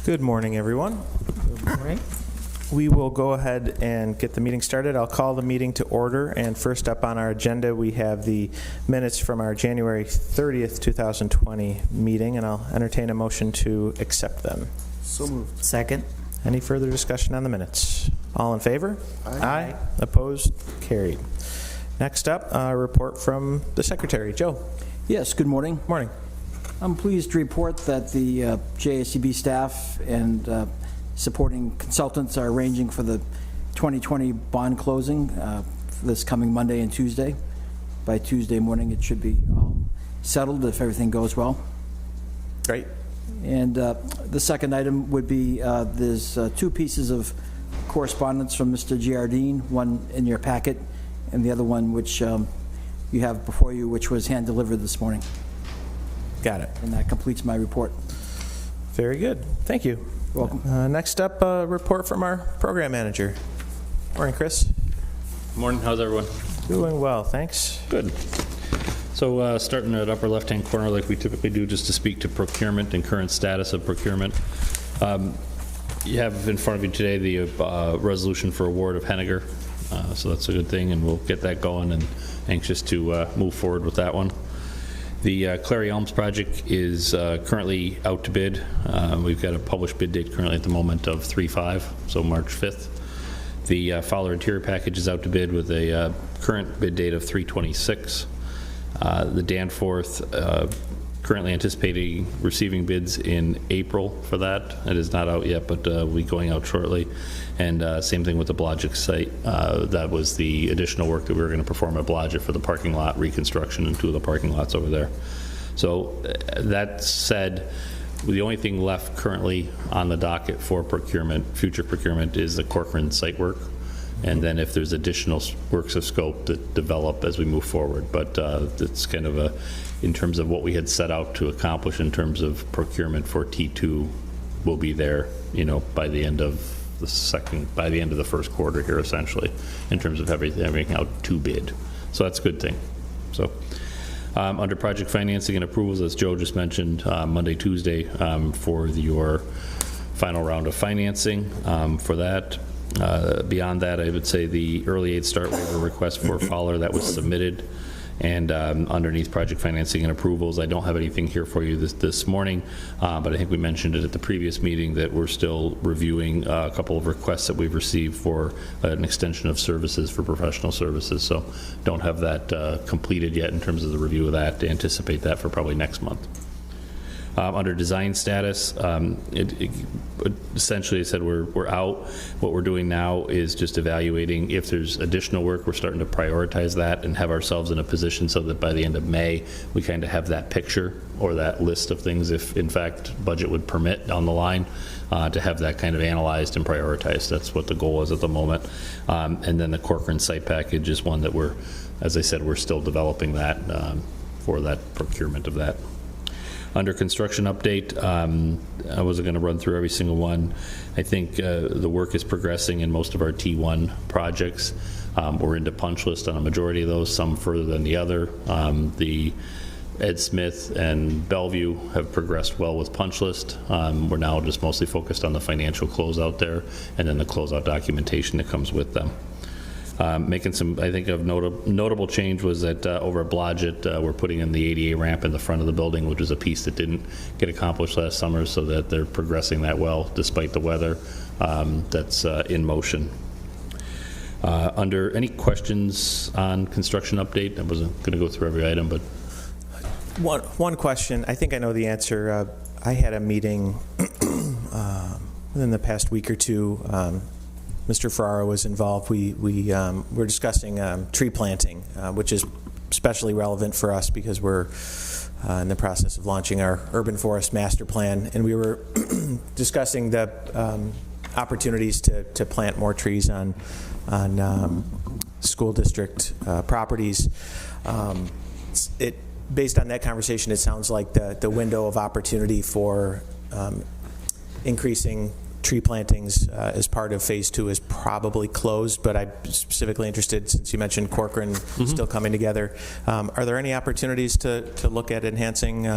Good morning, everyone. Good morning. We will go ahead and get the meeting started. I'll call the meeting to order, and first up on our agenda we have the minutes from our January 30th, 2020 meeting, and I'll entertain a motion to accept them. So moved. Second. Any further discussion on the minutes? All in favor? Aye. Opposed? Carried. Next up, a report from the Secretary. Joe. Yes, good morning. Morning. I'm pleased to report that the JSCB staff and supporting consultants are arranging for the 2020 bond closing for this coming Monday and Tuesday. By Tuesday morning, it should be all settled if everything goes well. Great. And the second item would be there's two pieces of correspondence from Mr. Giardine, one in your packet and the other one which you have before you, which was hand-delivered this morning. Got it. And that completes my report. Very good. Thank you. You're welcome. Next up, a report from our program manager. Morning, Chris. Morning. How's everyone? Doing well, thanks. Good. So starting at upper left-hand corner like we typically do, just to speak to procurement and current status of procurement. You have in front of you today the resolution for award of Henniger. So that's a good thing, and we'll get that going and anxious to move forward with that one. The Clary Elms project is currently out to bid. We've got a published bid date currently at the moment of 3/5, so March 5th. The Fowler Interior package is out to bid with a current bid date of 3/26. The Danforth, currently anticipating receiving bids in April for that. It is not out yet, but will be going out shortly. And same thing with the Blodgett site. That was the additional work that we were going to perform at Blodgett for the parking lot reconstruction in two of the parking lots over there. So that said, the only thing left currently on the docket for procurement, future procurement, is the Corcoran site work. And then if there's additional works of scope that develop as we move forward. But it's kind of in terms of what we had set out to accomplish in terms of procurement for T2 will be there, by the end of the first quarter here, essentially, in terms of everything out to bid. So that's a good thing. So under project financing and approvals, as Joe just mentioned, Monday, Tuesday, for your final round of financing for that. Beyond that, I would say the early aid start waiver request for Fowler that was submitted, and underneath project financing and approvals, I don't have anything here for you this morning, but I think we mentioned it at the previous meeting that we're still reviewing a couple of requests that we've received for an extension of services for professional services, so don't have that completed yet in terms of the review of that. To anticipate that for probably next month. Under design status, essentially I said we're out. What we're doing now is just evaluating if there's additional work. We're starting to prioritize that and have ourselves in a position so that by the end of May we kind of have that picture or that list of things, if in fact budget would permit down the line, to have that kind of analyzed and prioritized. That's what the goal is at the moment. And then the Corcoran site package is one that as I said, we're still developing that for that procurement of that. Under construction update, I wasn't going to run through every single one. I think the work is progressing in most of our T1 projects. We're into punch list on a majority of those, some further than the other. The Ed Smith and Bellevue have progressed well with punch list. We're now just mostly focused on the financial closeout there and then the closeout documentation that comes with them. Making some, I think, of notable change was that over at Blodgett, we're putting in the ADA ramp in the front of the building, which is a piece that didn't get accomplished last summer, so that they're progressing that well despite the weather. That's in motion. Under any questions on construction update? I wasn't going to go through every item, but One question. I think I know the answer. I had a meeting within the past week or two. Mr. Ferraro was involved. We were discussing tree planting, which is especially relevant for us because we're in the process of launching our urban forest master plan, and we were discussing the opportunities to plant more trees on school district properties. Based on that conversation, it sounds like the window of opportunity for increasing tree plantings as part of phase 2 is probably closed, but I'm specifically interested, since you mentioned Corcoran still coming together, are there any opportunities to look at enhancing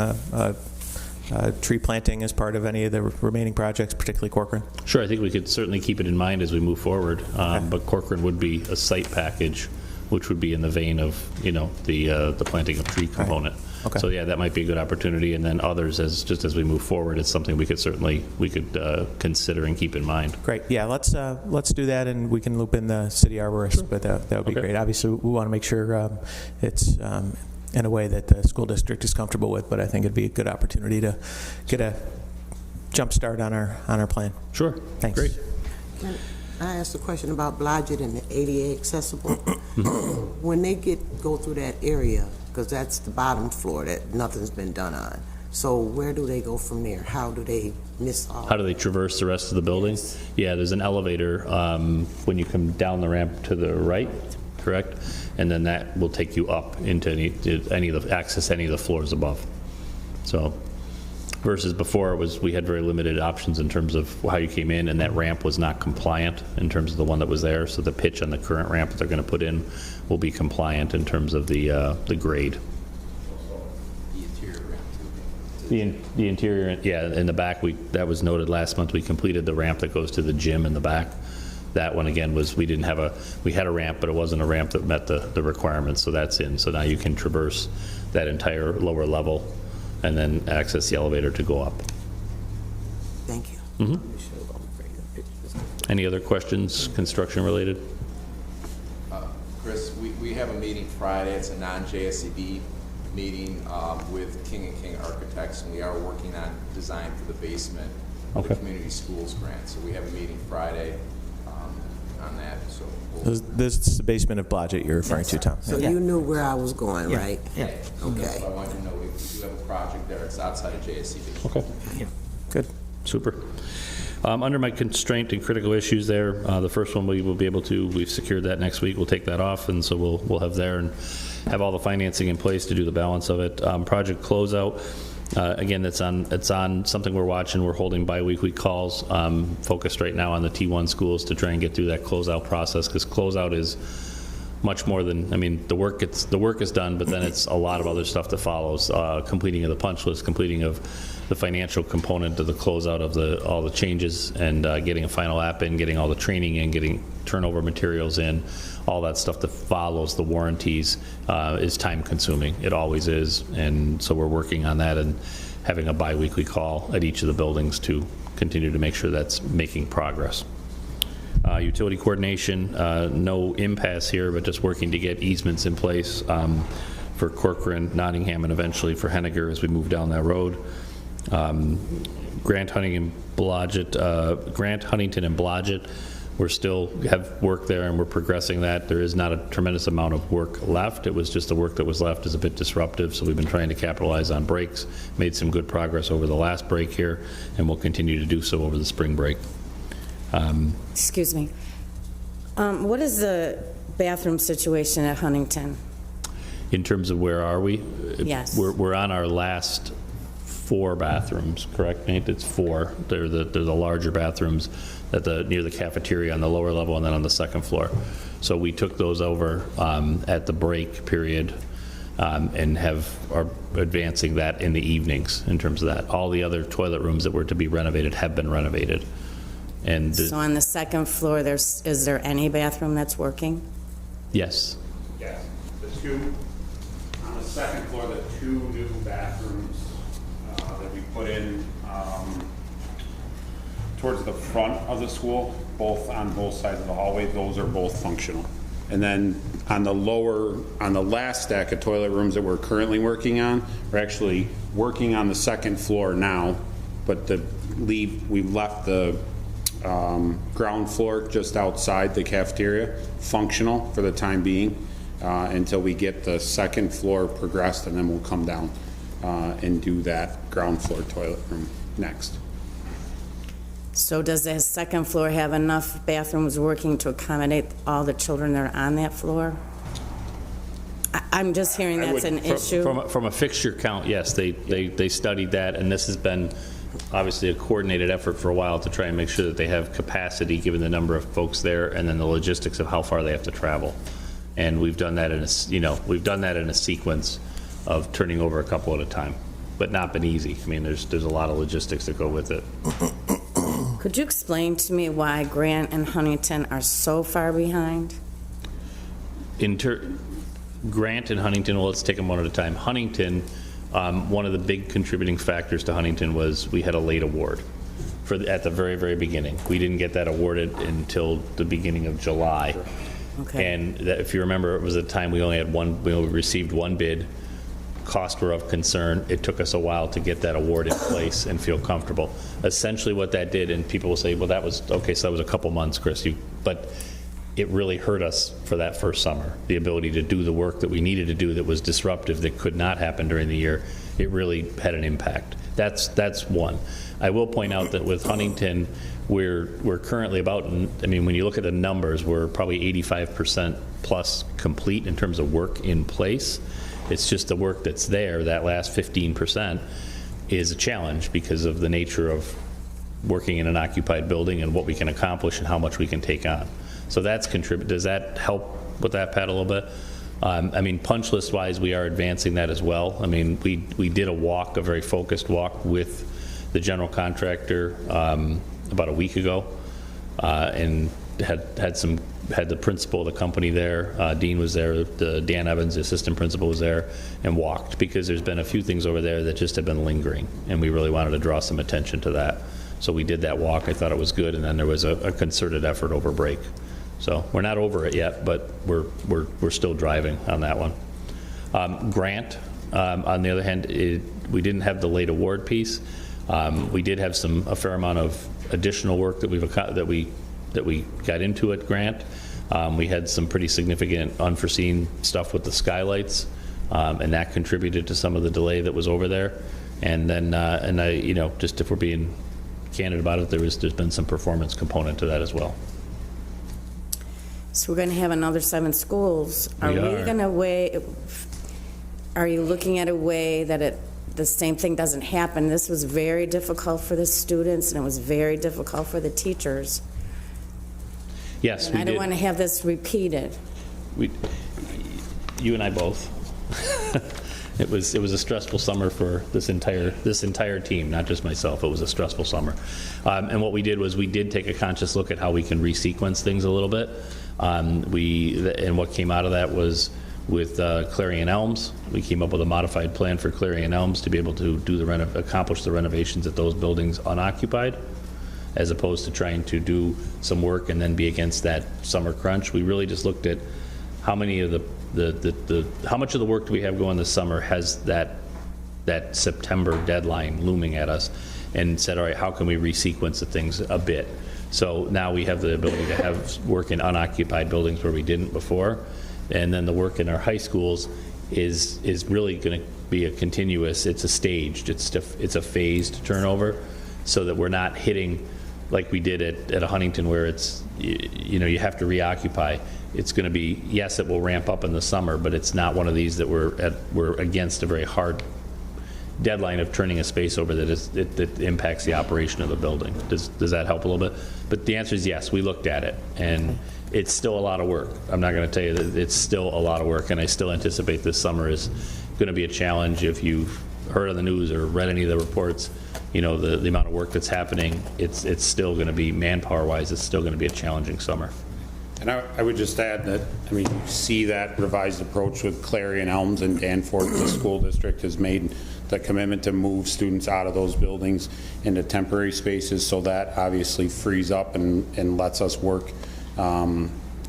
tree planting as part of any of the remaining projects, particularly Corcoran? Sure, I think we could certainly keep it in mind as we move forward, but Corcoran would be a site package, which would be in the vein of, the planting of tree component. Okay. So yeah, that might be a good opportunity, and then others, just as we move forward, it's something we could consider and keep in mind. Great. Yeah, let's do that, and we can loop in the city arborist, but that would be Okay. great. Obviously, we want to make sure it's in a way that the school district is comfortable with, but I think it'd be a good opportunity to get a jump start on our plan. Sure. Thanks. Great. Can I asked a question about Blodgett and the ADA accessible. When they go through that area, because that's the bottom floor that nothing's been done on, so where do they go from there? How do they miss all? How do they traverse the rest of the building? Yeah, there's an elevator when you come down the ramp to the right, correct? And then that will take you up into any of the floors above. So versus before, we had very limited options in terms of how you came in, and that ramp was not compliant in terms of the one that was there. So the pitch on the current ramp that they're going to put in will be compliant in terms of the grade. The interior, yeah, in the back, that was noted last month. We completed the ramp that goes to the gym in the back. That one, again, we had a ramp, but it wasn't a ramp that met the requirements, so that's in. So now you can traverse that entire lower level and then access the elevator to go up. Thank you. Any other questions, construction related? Chris, we have a meeting Friday. It's a non-JSCB meeting with King & King Architects, and we are working on design for the basement of the Okay. community schools grant. So we have a meeting Friday on that. So This is the basement of Blodgett you're referring to, Tom. So you knew where I was going, Yeah. right? Yeah. Okay. I want you to know we do have a project there. It's outside of JSCB. Okay. Good. Super. Under my constraint and critical issues there, the first one we've secured that next week. We'll take that off, and so we'll have there and have all the financing in place to do the balance of it. Project closeout, again, it's on something we're watching. We're holding bi-weekly calls, focused right now on the T1 schools to try and get through that closeout process, because closeout is much more than, the work is done, but then it's a lot of other stuff that follows, completing of the punch list, completing of the financial component of the closeout of all the changes, and getting a final app in, getting all the training in, getting turnover materials in, all that stuff that follows the warranties is time consuming. It always is, and so we're working on that and having a bi-weekly call at each of the buildings to continue to make sure that's making progress. Utility coordination, no impasse here, but just working to get easements in place for Corcoran, Nottingham, and eventually for Henniger as we move down that road. Grant Huntington and Blodgett, we still have work there and we're progressing that. There is not a tremendous amount of work left. It was just the work that was left is a bit disruptive, so we've been trying to capitalize on breaks, made some good progress over the last break here, and we'll continue to do so over the spring break. Excuse me. What is the bathroom situation at Huntington? In terms of where are we? Yes. We're on our last 4 bathrooms, correct, Nate? It's 4. They're the larger bathrooms near the cafeteria on the lower level and then on the second floor. So we took those over at the break period and are advancing that in the evenings in terms of that. All the other toilet rooms that were to be renovated have been renovated. And So on the second floor, is there any bathroom that's working? yes. Yes, on the second floor, the 2 new bathrooms that we put in towards the front of the school, on both sides of the hallway, those are both functional. And then on the last stack of toilet rooms that we're currently working on, we're actually working on the second floor now, but we've left the ground floor just outside the cafeteria functional for the time being until we get the second floor progressed, and then we'll come down and do that ground floor toilet room next. So does the second floor have enough bathrooms working to accommodate all the children that are on that floor? I'm just hearing that's an issue. From a fixture count, yes, they studied that, and this has been obviously a coordinated effort for a while to try and make sure that they have capacity given the number of folks there, and then the logistics of how far they have to travel. And we've done that in a sequence of turning over a couple at a time. but not been easy. I mean, there's a lot of logistics that go with it. Could you explain to me why Grant and Huntington are so far behind? Grant and Huntington, well, let's take them one at a time. Huntington, one of the big contributing factors to Huntington was we had a late award at the very, very beginning. We didn't get that awarded until the beginning of July. Okay. And that, if you remember, it was a time we only had we only received one bid. Costs were of concern. It took us a while to get that award in place and feel comfortable. Essentially what that did, and people will say, well, that was, okay, so that was a couple months, Chris, but it really hurt us for that first summer. The ability to do the work that we needed to do that was disruptive, that could not happen during the year, it really had an impact. That's one. I will point out that with Huntington, we're currently about, I mean, when you look at the numbers, we're probably 85% plus complete in terms of work in place. It's just the work that's there, that last 15% is a challenge because of the nature of working in an occupied building and what we can accomplish and how much we can take on. So that's contribute. Does that help with that, Pat, a little bit? I mean, punch list wise, we are advancing that as well. I mean, we did a very focused walk with the general contractor about a week ago, and had the principal of the company there. Dean was there. Dan Evans, the assistant principal, was there and walked, because there's been a few things over there that just have been lingering, and we really wanted to draw some attention to that. So we did that walk. I thought it was good, and then there was a concerted effort over break. So we're not over it yet, but we're still driving on that one. Grant, on the other hand, we didn't have the late award piece. We did have a fair amount of additional work that we got into at Grant. We had some pretty significant unforeseen stuff with the skylights, and that contributed to some of the delay that was over there. And then, just if we're being candid about it, there's been some performance component to that as well. So we're going to have another 7 schools. Are We we are. going to are you looking at a way that the same thing doesn't happen? This was very difficult for the students, and it was very difficult for the teachers. Yes, And we I did. don't want to have this repeated. You and I both. It was a stressful summer for this entire team, not just myself. It was a stressful summer. And what we did was we did take a conscious look at how we can resequence things a little bit. And what came out of that was with Clarion Elms. We came up with a modified plan for Clarion Elms to be able to accomplish the renovations at those buildings unoccupied, as opposed to trying to do some work and then be against that summer crunch. We really just looked at how many of how much of the work do we have going this summer has that September deadline looming at us, and said, all right, how can we resequence the things a bit? So now we have the ability to have work in unoccupied buildings where we didn't before, and then the work in our high schools is really going to be a continuous. It's a staged. It's a phased turnover, so that we're not hitting like we did at a Huntington, where it's you have to reoccupy. It's going to be, yes, it will ramp up in the summer, but it's not one of these that we're against a very hard deadline of turning a space over that impacts the operation of the building. Does that help a little bit? But the answer is yes. We looked at it, and it's still a lot of work. I'm not going to tell you that it's still a lot of work, and I still anticipate this summer is going to be a challenge. If you've heard on the news or read any of the reports, the amount of work that's happening, it's still going to be, manpower-wise, it's still going to be a challenging summer. And I would just add that, you see that revised approach with Clarion Elms and Danforth. The school district has made the commitment to move students out of those buildings into temporary spaces, so that obviously frees up and lets us work.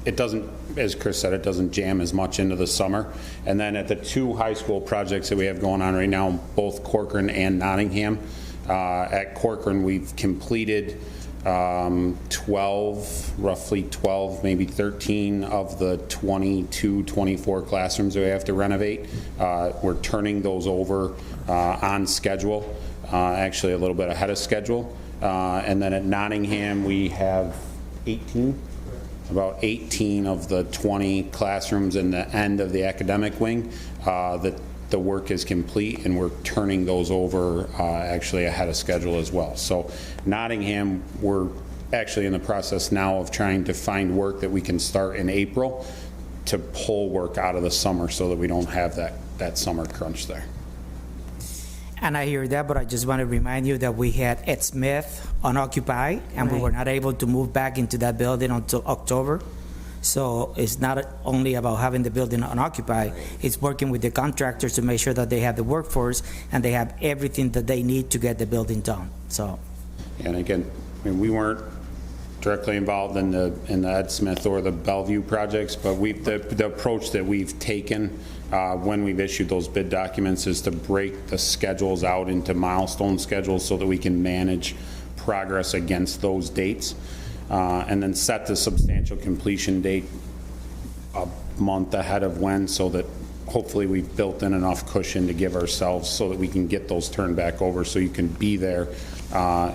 It doesn't, as Chris said, it doesn't jam as much into the summer. And then at the 2 high school projects that we have going on right now, both Corcoran and Nottingham, at Corcoran we've completed roughly 12, maybe 13 of the 22, 24 classrooms that we have to renovate. We're turning those over on schedule, actually a little bit ahead of schedule. And then at Nottingham, we have about 18 of the 20 classrooms in the end of the academic wing that the work is complete, and we're turning those over actually ahead of schedule as well. So Nottingham, we're actually in the process now of trying to find work that we can start in April to pull work out of the summer so that we don't have that summer crunch there. And I hear that, but I just want to remind you that we had Ed Smith unoccupied, and we were not able to move back into that building until October. So it's not only about having the building unoccupied, it's working with the contractors to make sure that they have the workforce and they have everything that they need to get the building done, so. And again, I mean, we weren't directly involved in the Ed Smith or the Bellevue projects, but the approach that we've taken when we've issued those bid documents is to break the schedules out into milestone schedules so that we can manage progress against those dates, and then set the substantial completion date a month ahead of when, so that hopefully we've built in enough cushion to give ourselves so that we can get those turned back over so you can be there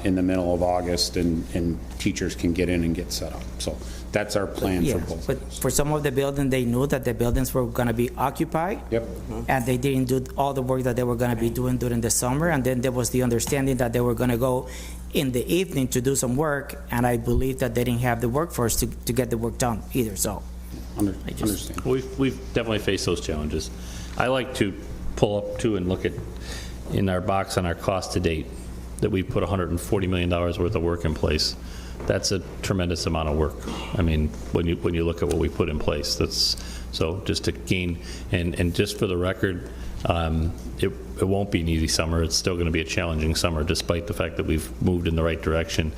in the middle of August and teachers can get in and get set up. So that's our plan for both. But for some of the buildings, they knew that the buildings were going to be occupied. Yep. And they didn't do all the work that they were going to be doing during the summer. And then there was the understanding that they were going to go in the evening to do some work. And I believe that they didn't have the workforce to get the work done either, so. Understand. We've definitely faced those challenges. I like to pull up too and look at in our box on our cost to date that we put $140 million worth of work in place. That's a tremendous amount of work. I mean, when you look at what we put in place, that's so just to gain and just for the record, it won't be an easy summer. It's still going to be a challenging summer, despite the fact that we've moved in the right direction.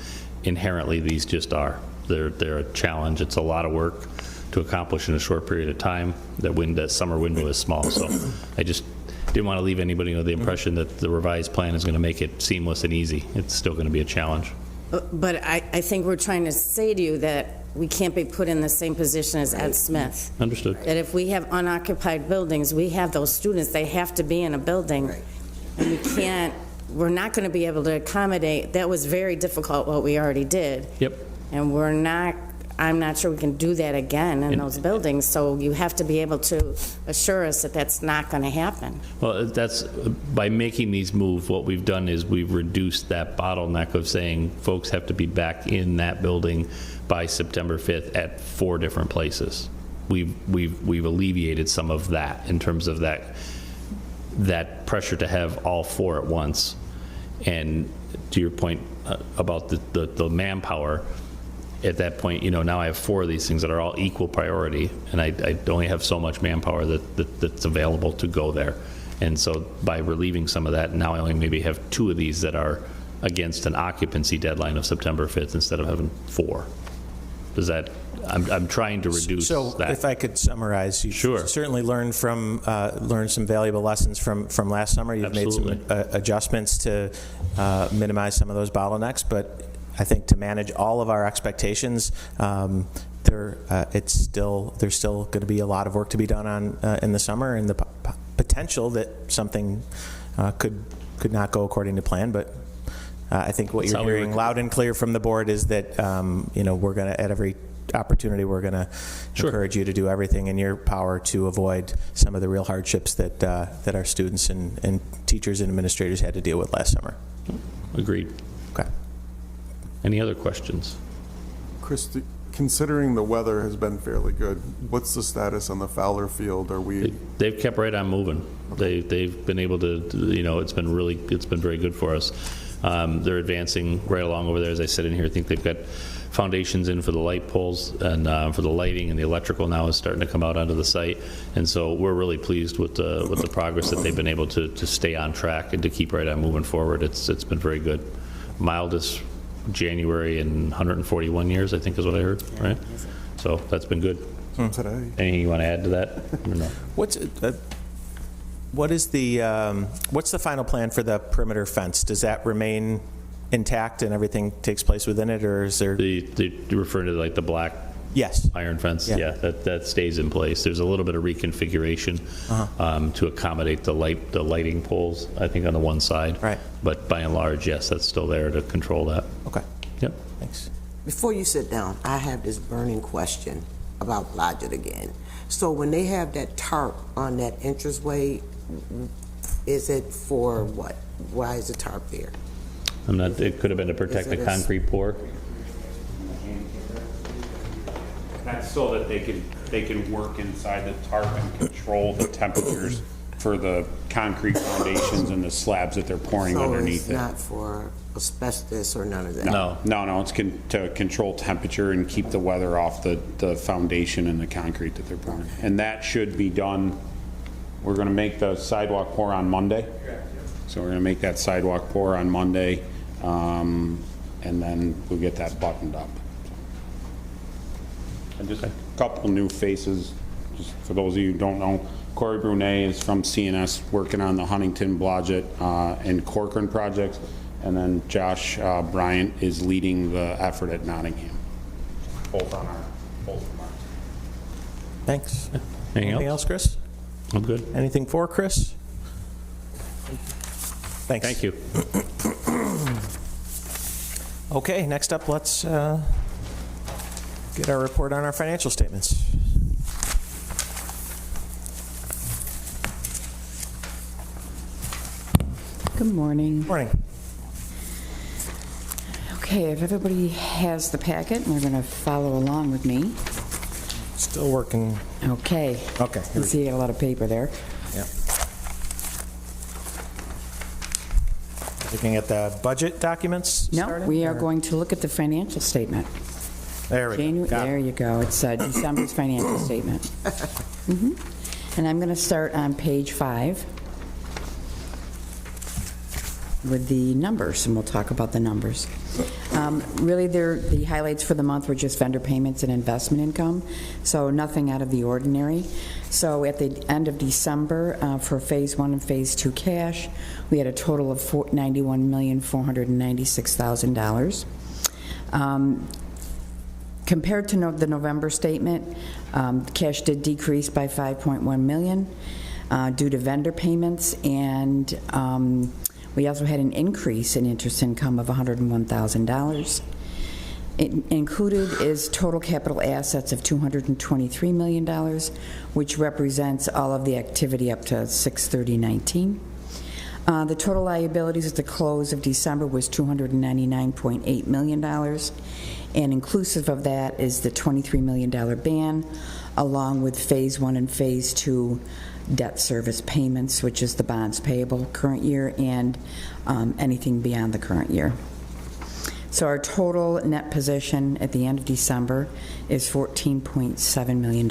Inherently, these just are. They're a challenge. It's a lot of work to accomplish in a short period of time. That summer window is small, so I just didn't want to leave anybody with the impression that the revised plan is going to make it seamless and easy. It's still going to be a challenge. But I think we're trying to say to you that we can't be put in the same position as Ed Smith. Understood. That if we have unoccupied buildings, we have those students, they have to be in a building. And we're not going to be able to accommodate. That was very difficult what we already did. Yep. And I'm not sure we can do that again in those buildings, so you have to be able to assure us that that's not going to happen. Well, that's by making these moves, what we've done is we've reduced that bottleneck of saying folks have to be back in that building by September 5th at 4 different places. We've alleviated some of that in terms of that pressure to have all 4 at once. And to your point about the manpower, at that point, now I have 4 of these things that are all equal priority, and I only have so much manpower that's available to go there. And so by relieving some of that, now I only maybe have 2 of these that are against an occupancy deadline of September 5th instead of having 4. Does that, I'm trying to reduce so that. If I could summarize, you Sure. certainly learned some valuable lessons from last summer. You've Absolutely. made some adjustments to minimize some of those bottlenecks, but I think to manage all of our expectations, there's still going to be a lot of work to be done on in the summer, and the potential that something could not go according to plan. But I think what you're hearing loud and clear from the board is that we're going to, at every opportunity, we're going to encourage you to do everything in your power to avoid some of the real hardships that our students and teachers and administrators had to deal with last summer. Agreed. Okay. Any other questions? Christy, considering the weather has been fairly good, what's the status on the Fowler Field? Are we? They've kept right on moving. They've been able to, it's been very good for us. They're advancing right along over there. As I said in here, I think they've got foundations in for the light poles and for the lighting, and the electrical now is starting to come out onto the site. And so we're really pleased with the progress that they've been able to stay on track and to keep right on moving forward. It's been very good. Mildest January in 141 years, I think is what I heard, right? So that's been good. Today. Anything you want to add to that? Or no? What's the final plan for the perimeter fence? Does that remain intact and everything takes place within it, or is there? You're referring to like the black Yes. iron fence? Yeah. Yeah, that stays in place. There's a little bit of reconfiguration to accommodate the lighting poles, I think, on the one side. Right. But by and large, yes, that's still there to control that. Okay. Yep. Thanks. Before you sit down, I have this burning question about Blodgett again. So when they have that tarp on that entranceway, is it for what? Why is the tarp there? It could have been to protect the concrete pour. That's so that they can work inside the tarp and control the temperatures for the concrete foundations and the slabs that they're pouring underneath So it. it's not for asbestos or none of that? No. No, it's to control temperature and keep the weather off the foundation and the concrete that they're pouring. And that should be done, we're gonna make the sidewalk pour on Monday. So we're gonna make that sidewalk pour on Monday, and then we'll get that buttoned up. And just a couple new faces, just for those of you who don't know, Corey Brunet is from CNS, working on the Huntington, Blodgett, and Corcoran projects. And then Josh Bryant is leading the effort at Nottingham. Both from our. Thanks. Anything Anything else, Chris? I'm good. Anything for Chris? Thanks. Thank you. Okay, next up, let's get our report on our financial statements. Good morning. Morning. Okay, if everybody has the packet, and they're going to follow along with me. Still working. Okay. Okay. You see, you got a lot of paper there. Yeah. Looking at the budget documents? No, starting, we are or- going to look at the financial statement. There we go. Got it. There you go. It's December's financial statement. Mhm. And I'm going to start on page 5 with the numbers, and we'll talk about the numbers. Really, the highlights for the month were just vendor payments and investment income, so nothing out of the ordinary. So at the end of December, for Phase 1 and Phase 2 cash, we had a total of $91,496,000. Compared to the November statement, cash did decrease by $5.1 million due to vendor payments, and we also had an increase in interest income of $101,000. Included is total capital assets of $223 million, which represents all of the activity up to 6/30/19. The total liabilities at the close of December was $299.8 million, and inclusive of that is the $23 million ban, along with Phase 1 and Phase 2 debt service payments, which is the bonds payable current year and anything beyond the current year. So our total net position at the end of December is $14.7 million.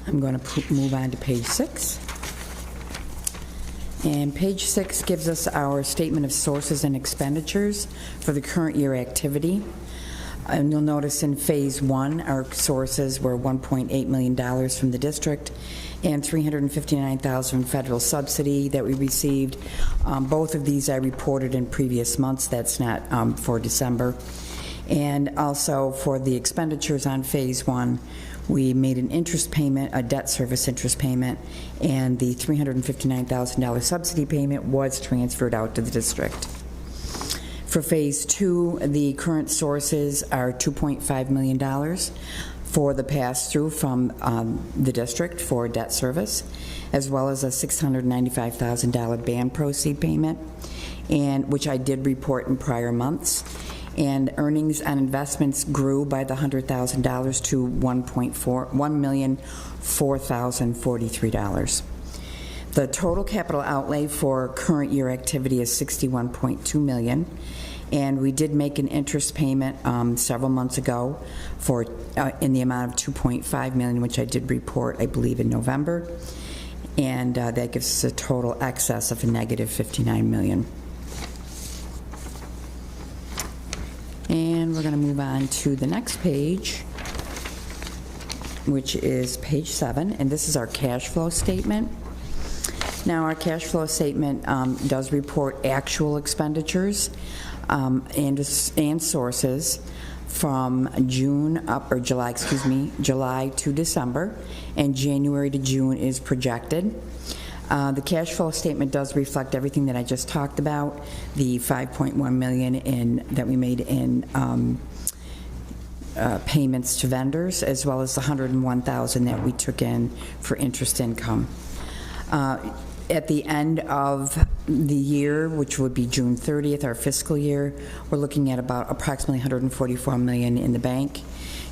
I'm going to move on to page 6. And page 6 gives us our statement of sources and expenditures for the current year activity. And you'll notice in Phase 1, our sources were $1.8 million from the district and $359,000 federal subsidy that we received. Both of these I reported in previous months. That's not for December. And also for the expenditures on Phase 1, we made an interest payment, a debt service interest payment, and the $359,000 subsidy payment was transferred out to the district. For Phase 2, the current sources are $2.5 million for the pass-through from the district for debt service, as well as a $695,000 band proceed payment, and which I did report in prior months. And earnings on investments grew by the $100,000 to $1,004,043. The total capital outlay for current year activity is $61.2 million, and we did make an interest payment several months ago for in the amount of $2.5 million, which I did report, I believe, in November, and that gives us a total excess of a negative $59 million. And we're going to move on to the next page, which is page 7, and this is our cash flow statement. Now, our cash flow statement does report actual expenditures and sources from July to December, and January to June is projected. The cash flow statement does reflect everything that I just talked about, the $5.1 million that we made in payments to vendors, as well as the $101,000 that we took in for interest income. At the end of the year, which would be June 30th, our fiscal year, we're looking at about approximately $144 million in the bank.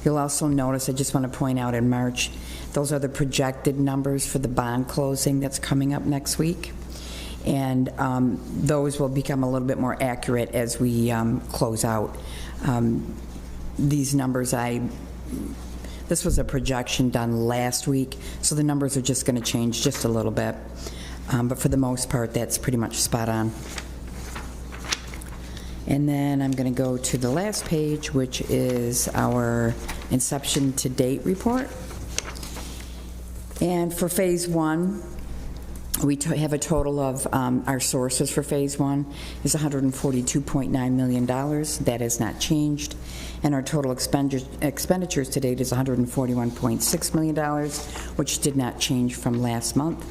You'll also notice, I just want to point out in March, those are the projected numbers for the bond closing that's coming up next week. And those will become a little bit more accurate as we close out. These numbers, this was a projection done last week, so the numbers are just going to change just a little bit. But for the most part, that's pretty much spot on. And then I'm going to go to the last page, which is our inception to date report. And for phase 1, we have a total of our sources for phase 1 is $142.9 million. That has not changed. And our total expenditures to date is $141.6 million, which did not change from last month.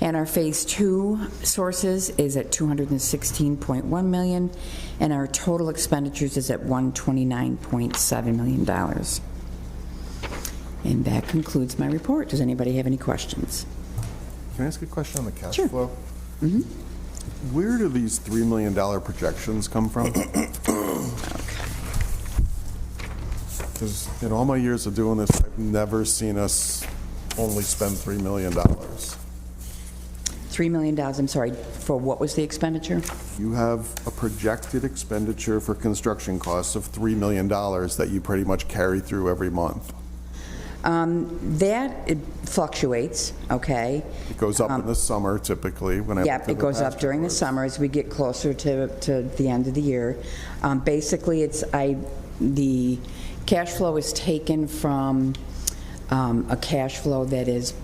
And our phase 2 sources is at $216.1 million, and our total expenditures is at $129.7 million. And that concludes my report. Does anybody have any questions? Can I ask a question on the cash Sure. flow? Where do these $3 million projections come from? Because in all my years of doing this, I've never seen us only spend $3 million. $3 million, I'm sorry, for what was the expenditure? You have a projected expenditure for construction costs of $3 million that you pretty much carry through every month. It fluctuates, okay? It goes up in the summer typically. Yeah, it goes up during the summer as we get closer to the end of the year. Basically, the cash flow is taken from a cash flow that is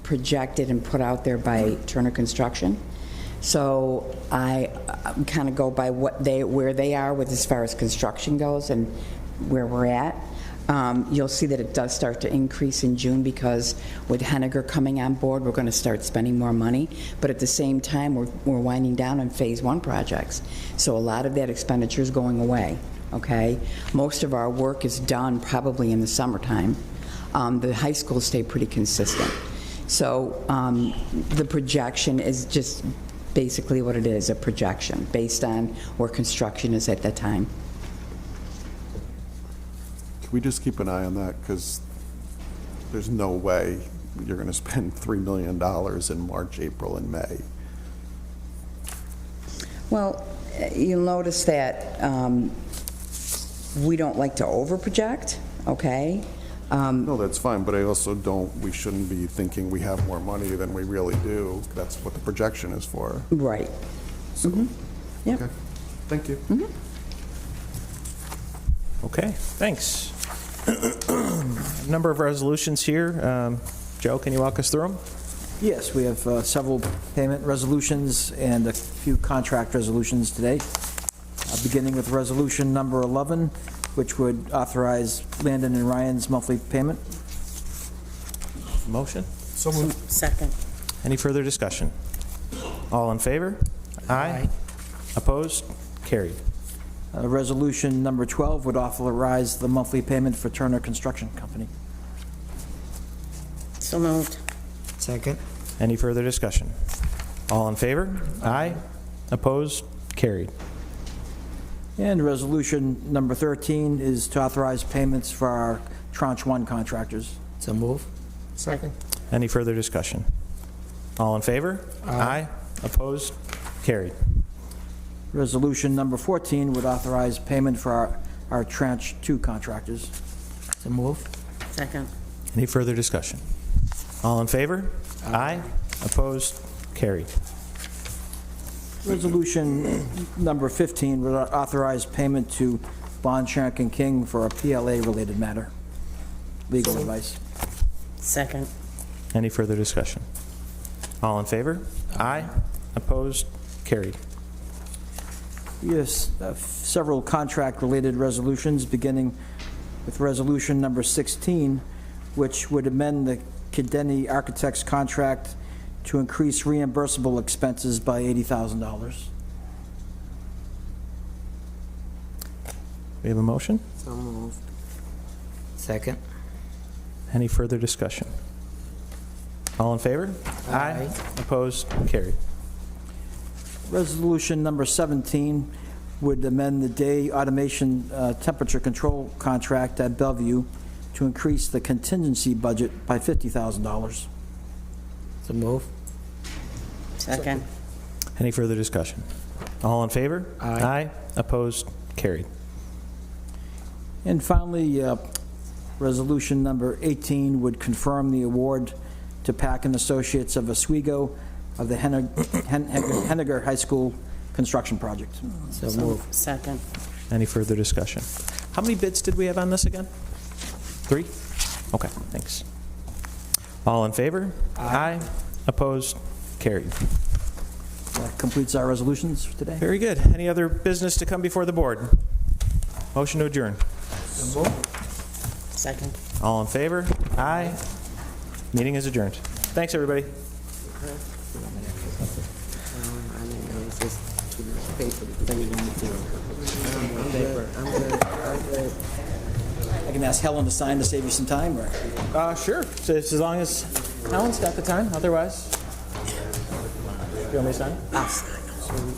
projected and put out there by Turner Construction. So I kind of go by where they are with as far as construction goes and where we're at. You'll see that it does start to increase in June because with Henniger coming on board, we're going to start spending more money. But at the same time, we're winding down on phase 1 projects. So a lot of that expenditure is going away, okay? Most of our work is done probably in the summertime. The high schools stay pretty consistent. So the projection is just basically what it is, a projection based on where construction is at that time. Can we just keep an eye on that? Because there's no way you're going to spend $3 million in March, April, and May. Well, you'll notice that we don't like to over-project, okay? No, that's fine, but I also we shouldn't be thinking we have more money than we really do. That's what the projection is for. Right. So, Yep. okay, thank you. Okay, thanks. Number of resolutions here. Joe, can you walk us through them? Yes, we have several payment resolutions and a few contract resolutions today. Beginning with resolution number 11, which would authorize Landon and Ryan's monthly payment. Motion? So moved. Second. Any further discussion? All in favor? Aye. Opposed? Carried. Resolution number 12 would authorize the monthly payment for Turner Construction Company. So moved. Second. Any further discussion? All in favor? Aye. Opposed? Carried. And resolution number 13 is to authorize payments for our Tranche 1 contractors. So move. Second. Any further discussion? All in favor? Aye. Opposed? Carried. Resolution number 14 would authorize payment for our Tranche 2 contractors. So move. Second. Any further discussion? All in favor? Aye. Opposed? Carried. Resolution number 15 would authorize payment to Bond, Shank and King for a PLA-related matter. Legal advice. Second. Any further discussion? All in favor? Aye. Opposed? Carried. Yes, several contract-related resolutions, beginning with resolution number 16, which would amend the Kideni Architects contract to increase reimbursable expenses by $80,000. We have a motion? So moved. Second. Any further discussion? All in favor? Aye. Opposed? Carried. Resolution number 17 would amend the day automation temperature control contract at Bellevue to increase the contingency budget by $50,000. So move. Second. Any further discussion? All in favor? Aye. Opposed? Carried. And finally, resolution number 18 would confirm the award to Pack and Associates of Oswego of the Henniger High School construction project. So move. Second. Any further discussion? How many bids did we have on this again? 3? Okay, thanks. All in favor? Aye. Opposed? Carried. That completes our resolutions for today. Very good. Any other business to come before the board? Motion to adjourn. Second. All in favor? Aye. Meeting is adjourned. Thanks, everybody. I didn't know it's just too much paper. I'm good. I can ask Helen to sign to save you some time, or? Sure. So as long as Helen's got the time. Otherwise, you want me to sign? I'll sign.